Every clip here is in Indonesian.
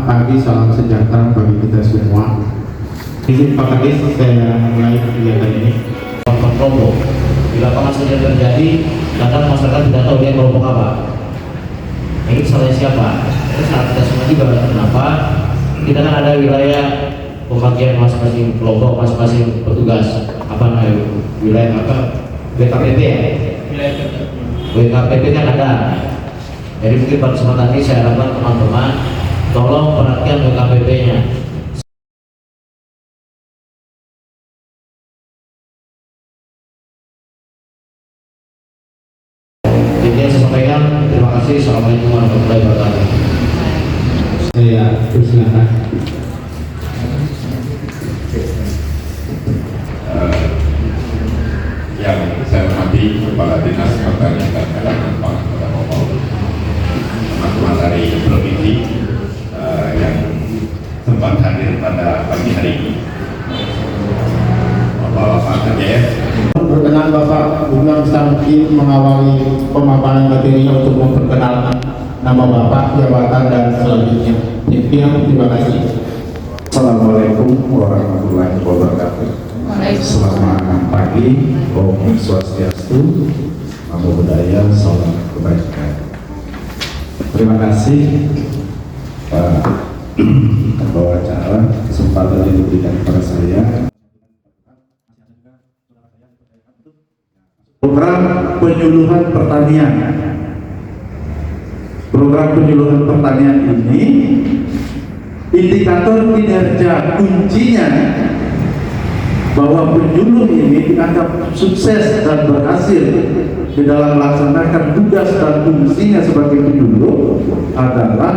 pagi, salam sejahtera bagi kita semua. Izin Pak Kadis, saya mulai kegiatan ini. Kelompok di lapangan saja terjadi, kadang masyarakat tidak tahu dia kelompok apa. Ini salahnya siapa? Ini salah kita semua juga. Kenapa? Kita kan ada wilayah pembagian masing-masing kelompok, masing-masing petugas. Apa namanya? Wilayah apa? WKPP ya? WKPP kan ada. Jadi mungkin pada kesempatan ini saya harapkan teman-teman tolong perhatikan WKPP-nya. Jadi saya sampaikan terima kasih. Assalamualaikum warahmatullahi wabarakatuh. Saya persilakan. Yang saya hormati Kepala Dinas Pertanian dan Ketahanan Pangan Kota Bogor, teman-teman dari provinsi yang sempat hadir pada pagi hari ini, Bapak KJS. Berkenan Bapak Bunda Samkin mengawali pemaparan materinya untuk memperkenalkan nama Bapak, jabatan dan selanjutnya. Demikian, terima kasih. Assalamualaikum warahmatullahi wabarakatuh. Selamat pagi, Om Swastiastu, Namo Buddhaya, salam kebaikan. Terima kasih Pak Pembawa acara, kesempatan yang diberikan kepada saya. Program penyuluhan pertanian. Program penyuluhan pertanian ini indikator kinerja kuncinya bahwa penyuluh ini dianggap sukses dan berhasil di dalam melaksanakan tugas dan fungsinya sebagai penyuluh adalah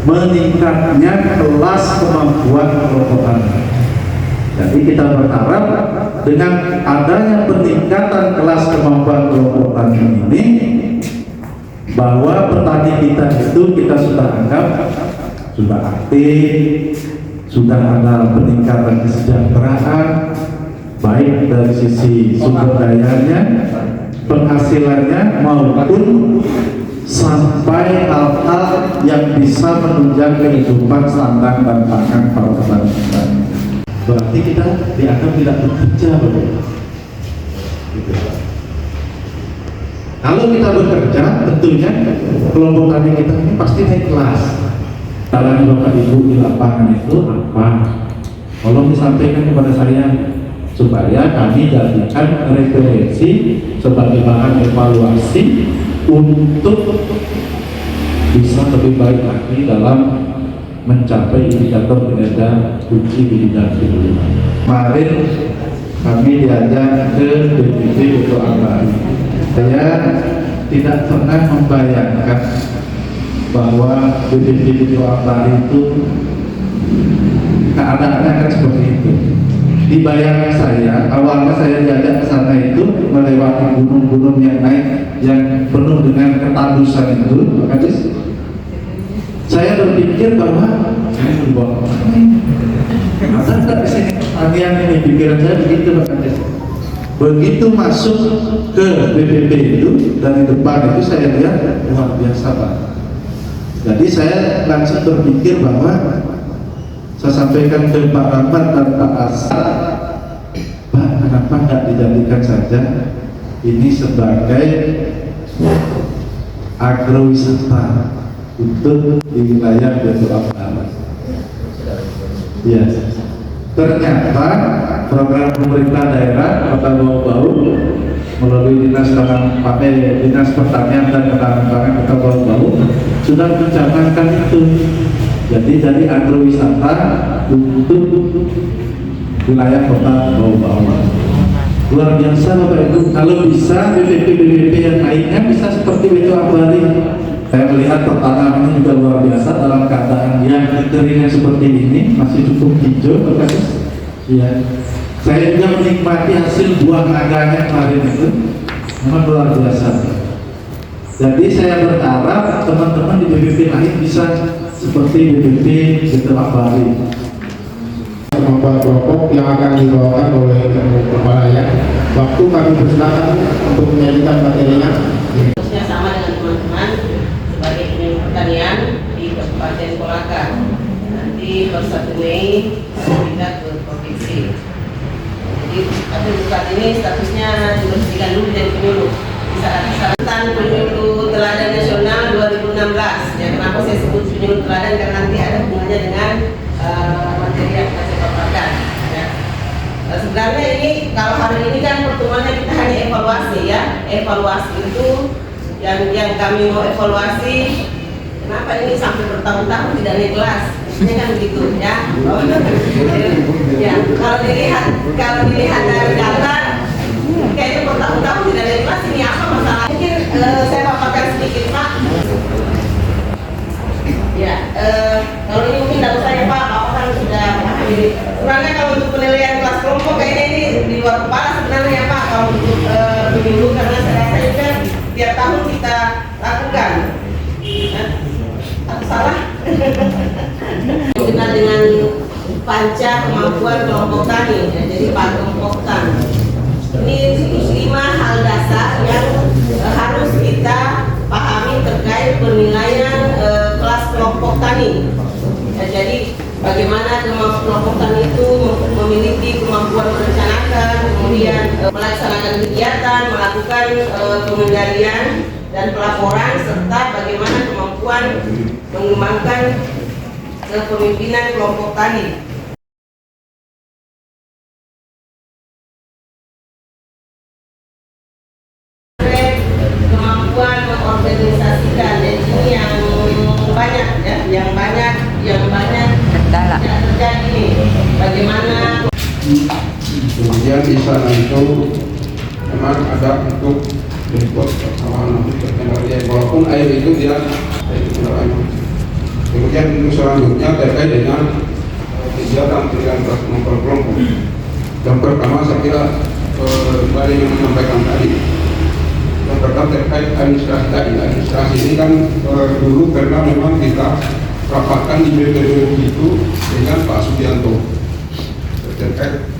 meningkatnya kelas kemampuan kelompok tani. Jadi kita berharap dengan adanya peningkatan kelas kemampuan kelompok tani ini, bahwa petani kita itu kita sudah anggap sudah aktif, sudah ada peningkatan kesejahteraan, baik dari sisi sumber dayanya, penghasilannya, maupun sampai hal-hal yang bisa menunjang kehidupan sandang dan pangan para petani kita. Berarti kita dianggap tidak bekerja, gitu. Kalau kita bekerja, tentunya kelompok tani kita ini pasti naik kelas. Caranya Bapak Ibu di lapangan itu apa? Tolong disampaikan kepada saya supaya kami jadikan referensi sebagai bahan evaluasi untuk bisa lebih baik lagi dalam mencapai indikator kinerja kunci di bidang penyuluhan. Kemarin kami diajak ke BPP Beto Abari. Saya tidak pernah membayangkan bahwa BPP Beto Abari itu keadaannya akan seperti itu. Di bayangan saya, awalnya saya diajak ke sana itu melewati gunung-gunung yang naik yang penuh dengan ketandusan itu, makanya saya berpikir bahwa saya berbuat apa ini? Ada tak di sini pertanian ini? Pikiran saya begitu, makanya begitu masuk ke BPP itu dari depan itu saya lihat luar biasa Pak. Jadi saya langsung berpikir bahwa saya sampaikan ke Pak Rahmat dan Pak Asad, Pak, kenapa nggak dijadikan saja ini sebagai agrowisata untuk di wilayah Beto Abari? Ya, ternyata program pemerintah daerah Kota Bau melalui Dinas Pertanian dan Ketahanan Pangan Kota Bau sudah mencanangkan itu. Jadi dari agrowisata untuk wilayah Kota Bau. Luar biasa Bapak Ibu. Kalau bisa BPP yang lainnya bisa seperti Beto Abari. Saya melihat pertanaman juga luar biasa dalam keadaan yang kekeringan seperti ini, masih cukup hijau. Ya. Saya juga menikmati hasil buah naganya kemarin itu, memang luar biasa. Jadi saya berharap teman-teman di BPP lain bisa seperti BPP Beto Abari. Kemampuan kelompok yang akan dibawakan oleh kepala ya. Waktu kami persilakan untuk menyajikan materinya. Sama dengan teman-teman sebagai penyuluh pertanian di Kabupaten Kolaka. nanti per 1 Mei pindah ke provinsi. Jadi Abdul Bukat ini statusnya dibersihkan dulu dari penyuluh. Saat penyuluh teladan nasional 2016. Ya, kenapa saya sebut penyuluh teladan, karena nanti ada hubungannya dengan materi yang saya paparkan. Ya. Sebenarnya ini kalau hari ini kan pertemuannya kita hanya evaluasi ya. Evaluasi itu yang kami mau evaluasi, kenapa ini sampai bertahun-tahun tidak naik kelas? Ini kan begitu ya. Ya, kalau dilihat dari data, kayaknya bertahun-tahun tidak naik kelas, ini apa masalah? Mungkin saya paparkan sedikit Pak. Ya, kalau ini mungkin tidak usah ya Pak, Bapak kan sudah menghadiri. Sebenarnya kalau untuk penilaian kelas kelompok kayaknya ini di luar kepala sebenarnya ya Pak, kalau untuk minggu, karena saya rasa itu kan tiap tahun kita lakukan. Aku salah? Kita dengan panca kemampuan kelompok tani, ya, jadi Pak kelompok tani. Ini 5 hal dasar yang harus kita pahami terkait penilaian kelas kelompok tani. Ya, jadi bagaimana kelompok tani itu memiliki kemampuan merencanakan, kemudian melaksanakan kegiatan, melakukan pengendalian dan pelaporan, serta bagaimana kemampuan mengembangkan kepemimpinan kelompok tani. Kemampuan mengorganisasikan, dan ini yang banyak ya, yang banyak kendala yang terjadi nih. Bagaimana Kemudian di sana itu memang ada untuk berikut persamaan teknologi, walaupun air itu dia kemudian untuk selanjutnya terkait dengan kegiatan kelompok. Yang pertama saya kira kembali yang menyampaikan tadi, yang pertama terkait administrasi tadi. Administrasi ini kan dulu karena memang kita rapatkan di BPD itu dengan Pak Sugianto terkait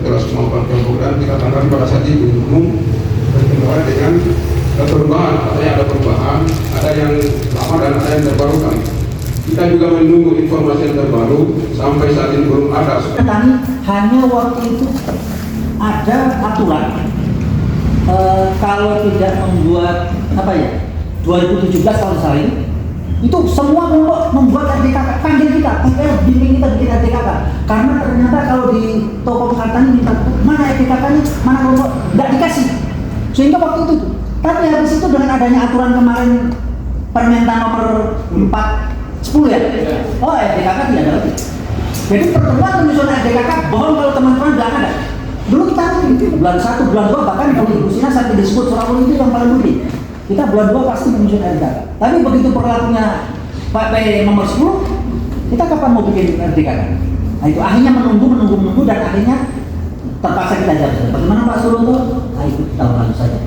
kelas kemampuan kelompok, dan kita tanggapi pada saat itu umum berkenaan dengan perubahan. Ada perubahan, ada yang lama dan ada yang terbarukan. Kita juga menunggu informasi yang terbaru, sampai saat ini belum ada. Kami hanya waktu itu ada aturan kalau tidak membuat 2017 tahun salah ini, itu semua kelompok membuat RDKK, panggil kita, bimbing kita bikin RDKK. Karena ternyata kalau di toko Kartani minta mana RDKK-nya, mana kelompok, tidak dikasih. Sehingga waktu itu, tapi habis itu dengan adanya aturan kemarin Permentan nomor 410 ya, oh RDKK tidak ada lagi. Jadi pertemuan penyusunan RDKK, bohong kalau teman-teman tidak ada. Dulu kita bulan 1, bulan 2, bahkan kalau Ibu Sina sampai disebut Surabaya itu yang paling mudik. Kita bulan 2 pasti menyusun RDKK. Tapi begitu perlakunya Pak P nomor 10, kita kapan mau bikin RDKK? Nah itu akhirnya menunggu dan akhirnya terpaksa kita jawab. Bagaimana Pak Suroto? Nah itu tahun lalu saja.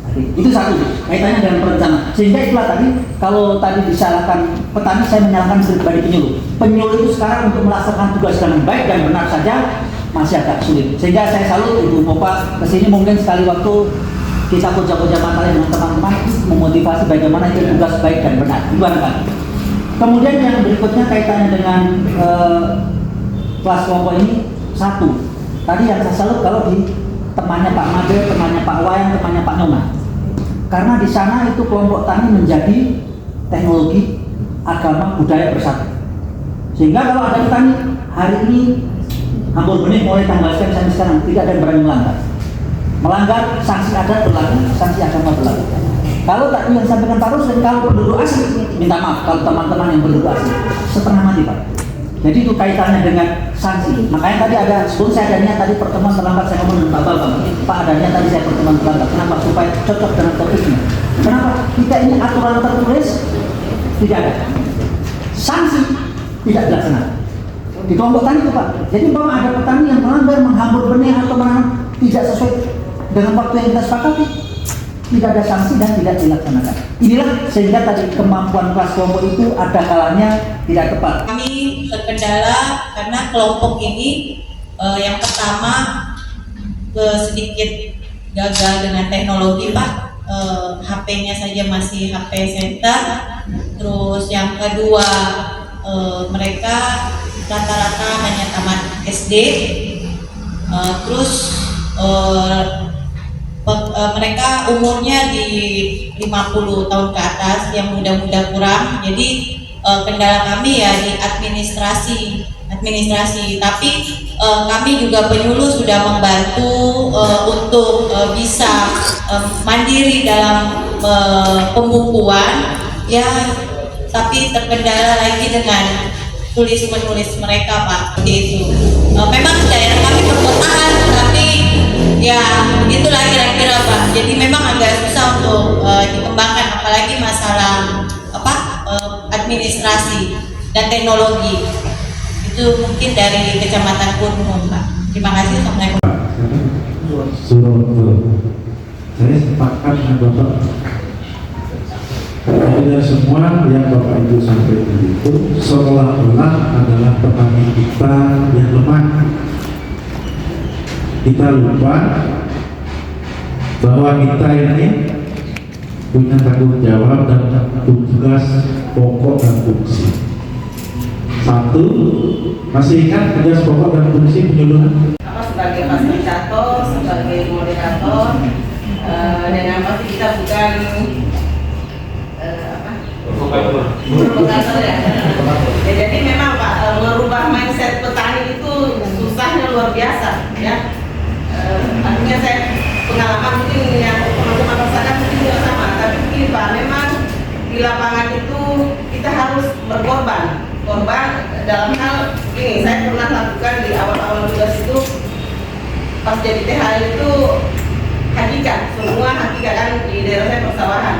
Itu satu, kaitannya dengan perencanaan. Sehingga itulah tadi, kalau tadi disalahkan petani, saya menyalahkan pribadi penyuluh. Penyuluh itu sekarang untuk melaksanakan tugas dengan baik dan benar saja masih agak sulit. Sehingga saya salut Ibu Popa kesini, mungkin sekali waktu kita puja-puja materi dengan teman-teman, memotivasi bagaimana itu tugas baik dan benar. Gimana? Kemudian yang berikutnya kaitannya dengan kelas kelompok ini, satu. Tadi yang saya salut kalau di temannya Pak Made, temannya Pak Wayan, temannya Pak Nyoman. Karena di sana itu kelompok tani menjadi teknologi, agama, budaya bersatu. Sehingga kalau ada petani hari ini hambur benih mulai tanggal sekian sampai sekarang tidak ada yang berani melanggar, sanksi adat berlaku, sanksi agama berlaku. Kalau tadi yang sampaikan Pak Ruslan, kalau penduduk asli, minta maaf kalau teman-teman yang penduduk asli setengah mati Pak. Jadi itu kaitannya dengan sanksi. Makanya tadi ada, sebelum saya adanya tadi pertemuan terlambat, saya ngomong dengan Pak Bambang. Pak adanya tadi saya pertemuan terlambat. Kenapa? Supaya cocok dengan topiknya. Kenapa? Kita ini aturan tertulis tidak ada. Sanksi tidak dilaksanakan. Di kelompok tani itu Pak. Jadi umpama ada petani yang melanggar, menghambur benih atau menanam tidak sesuai dengan waktu yang kita sepakati, tidak ada sanksi dan tidak dilaksanakan. Inilah sehingga tadi kemampuan kelas kelompok itu ada kalanya tidak tepat. Kami terkendala karena kelompok ini yang pertama sedikit gagal dengan teknologi Pak, HP-nya saja masih HP center. Terus yang kedua mereka rata-rata hanya tamat SD, terus mereka umurnya di 50 tahun ke atas, yang muda-muda kurang. Jadi kendala kami ya di administrasi. Tapi kami juga penyuluh sudah membantu untuk bisa mandiri dalam pembukuan ya, tapi terkendala lagi dengan tulis menulis mereka Pak, seperti itu. Memang daerah kami perkotaan, tapi ya itulah kira-kira Pak. Jadi memang agak susah untuk dikembangkan, apalagi masalah administrasi dan teknologi. Itu mungkin dari Kecamatan Kurmun Pak. Terima kasih. Assalamualaikum. Saya sepakat dengan Bapak. Dari semua yang Bapak Ibu sampaikan itu seolah-olah adalah petani kita yang lemah. Kita lupa bahwa kita ini punya tanggung jawab dan tugas pokok dan fungsi. Satu, masih ingat tugas pokok dan fungsi penyuluhan? Sebagai fasilitator, sebagai moderator, dengan pasti kita bukan provokator ya. Jadi memang Pak, merubah mindset petani itu susahnya luar biasa ya. Artinya saya pengalaman mungkin yang teman-teman rasakan mungkin juga sama, tapi mungkin Pak, memang di lapangan itu kita harus berkorban dalam hal ini. Saya pernah lakukan di awal-awal tugas itu, pas jadi THL itu hakikat, semua hakikat kan di daerah saya persawahan.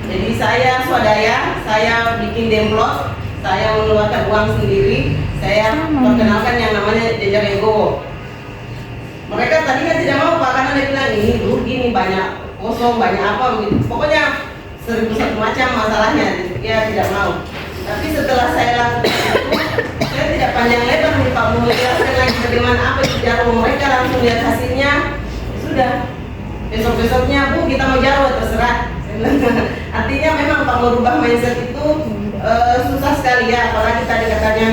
Jadi saya swadaya, saya bikin demplot, saya mengeluarkan uang sendiri, saya perkenalkan yang namanya jejer ego. Mereka tadinya tidak mau Pak, karena dia bilang ini rugi nih, banyak kosong, banyak apa gitu. Pokoknya 1001 macam masalahnya, dia tidak mau. Tapi setelah saya lakukan itu, saya tidak panjang lebar nih Pak, mau menjelaskan lagi bagaimana apa itu jarum. Mereka langsung lihat hasilnya, sudah. Besok-besoknya Bu, kita mau jarum, terserah. Artinya memang Pak, merubah mindset itu susah sekali ya, apalagi tadi katanya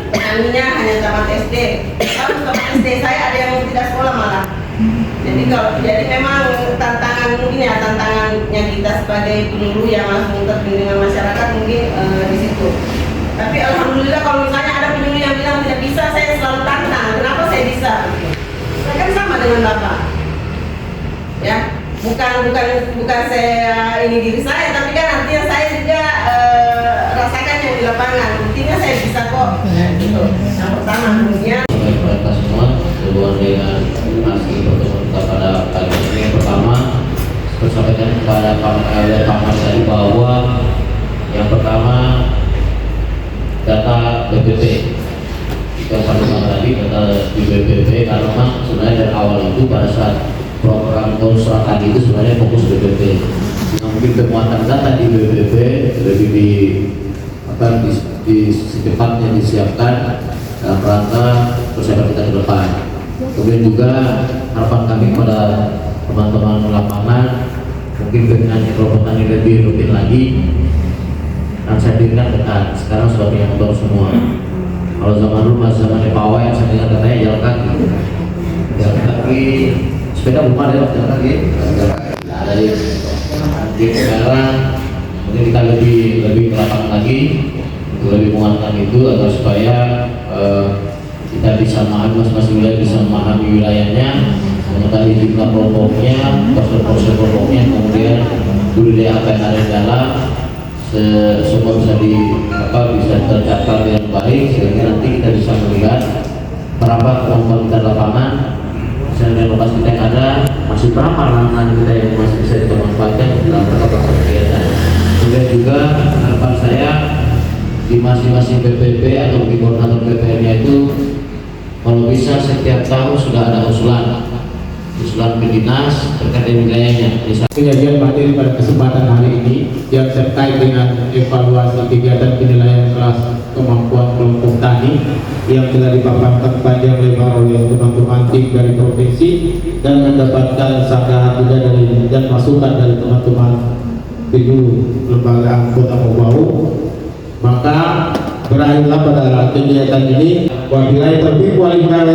petaninya hanya tamat SD. Kalau tamat SD saya ada yang tidak sekolah malah. Jadi memang tantangan mungkin ya, tantangannya kita sebagai penyuluh yang langsung terhubung dengan masyarakat mungkin di situ. Tapi alhamdulillah kalau misalnya ada penyuluh yang bilang tidak bisa, saya selalu tantang. Kenapa saya bisa? Saya kan sama dengan Bapak. Ya, bukan saya ini diri saya, tapi kan artinya saya juga rasakan yang di lapangan. Buktinya saya bisa kok. Gitu. Yang pertama, kemudian mereka semua berhubungan dengan masih pertemuan kita pada pagi ini. Yang pertama, saya sampaikan kepada Pak Mas tadi bahwa yang pertama data BPP. Kita sampaikan tadi data di BPP, karena memang sebenarnya dari awal itu pada saat program konstruksi itu sebenarnya fokus BPP. Nah, mungkin penguatan data di BPP lebih secepatnya disiapkan dalam rangka persiapan kita ke depan. Kemudian juga harapan kami kepada teman-teman lapangan, mungkin dengan perobotan yang lebih rutin lagi, dan saya dengar dekat sekarang sudah punya motor semua. Kalau zaman dulu masih zaman pawai yang saya dengar katanya jalan kaki, sepeda belum ada jalan kaki. Jadi sekarang mungkin kita lebih ke lapangan lagi, untuk lebih menguatkan itu agar supaya kita bisa memahami masing-masing wilayah, bisa memahami wilayahnya, mengetahui jumlah kelompoknya, proses kelompoknya, kemudian budidaya apa yang ada di dalam, semua bisa tercatat dengan baik, sehingga nanti kita bisa melihat berapa kemampuan kita di lapangan, misalnya lokasi kita yang ada, masih berapa lahan kita yang masih bisa kita manfaatkan dalam rangka kegiatan. Kemudian juga harapan saya di masing-masing PPP atau di koordinator PPN-nya itu, kalau bisa setiap tahun sudah ada usulan ke dinas terkait dengan wilayahnya. Penyajian materi pada kesempatan hari ini yang terkait dengan evaluasi kegiatan penilaian kelas kemampuan kelompok tani yang telah dipaparkan panjang lebar oleh teman-teman tim dari provinsi dan mendapatkan sanggahan juga dari dan masukan dari teman-teman 7 lembaga anggota Bau. Maka berakhirlah pada kegiatan ini. Wabillahi taufiq wal hidayah.